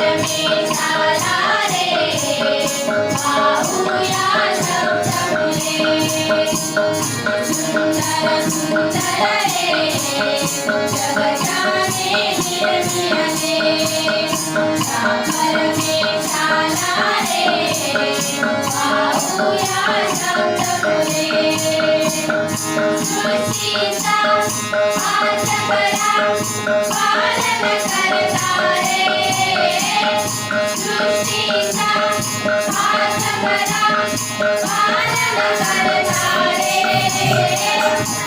परमेशाला रे पाहूया सप्तपुरे सुंदर सुंदर रे जगजाने निर्मियने परमेशाला रे पाहूया सप्तपुरे सृष्टीचा हात बरा पालन करता रे सृष्टीचा हात बरा पालन करता रे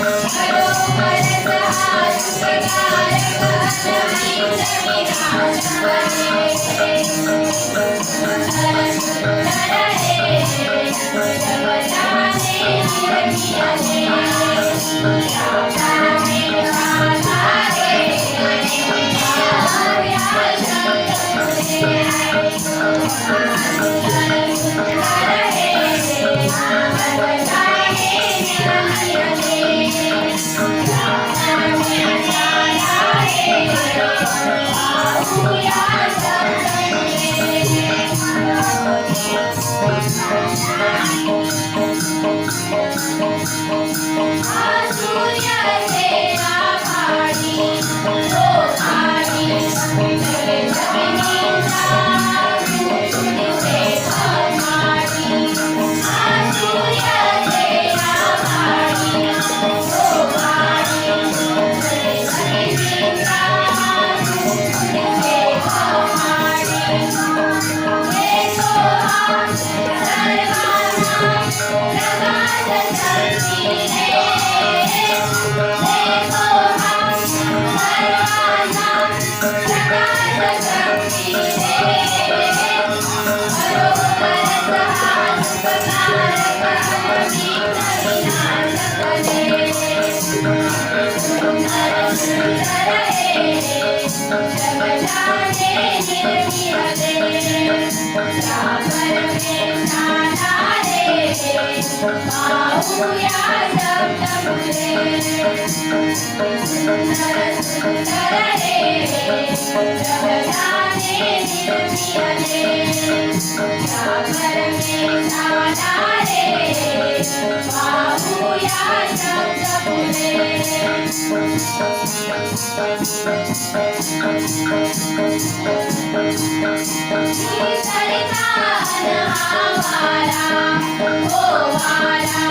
बरोबरच हा सुखकारक अनंत विनाश करे सुंदर सुंदर हे जगजाने निर्मियने पाहूया सप्तपुरे सुंदर सुंदर हे जगजाने निर्मियने परमेशाला रे पाहूया सप्तपुरे सरिता अनहावारा ओ वारा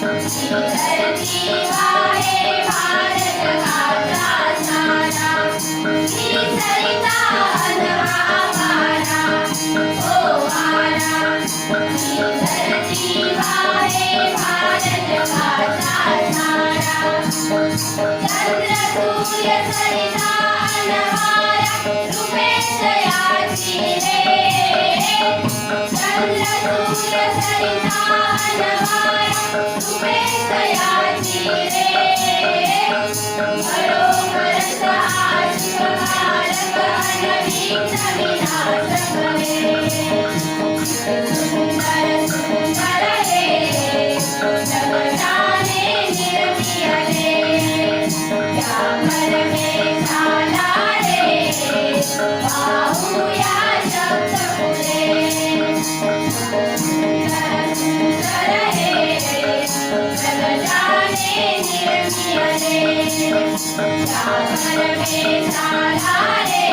धरती वाहे भारत गाता सारा सरिता अनहावारा ओ वारा धरती वाहे भारत गाता सारा चंद्र सूर्य सरिता अनहारा रूपे दयाची रे चंद्र सूर्य सरिता अनहारा रूपे दयाची रे बरोबरच हा सुखकारक अनंत विनाश करे सुंदर सुंदर हे जगजाने निर्मियने या परमेशाला रे पाहूया सप्तपुरे सुंदर सुंदर हे जगजाने निर्मियने या परमेशाला रे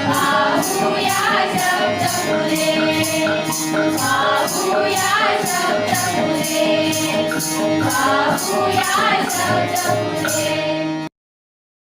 पाहूया सप्तपुरे पाहूया सप्तपुरे पाहूया सप्तपुरे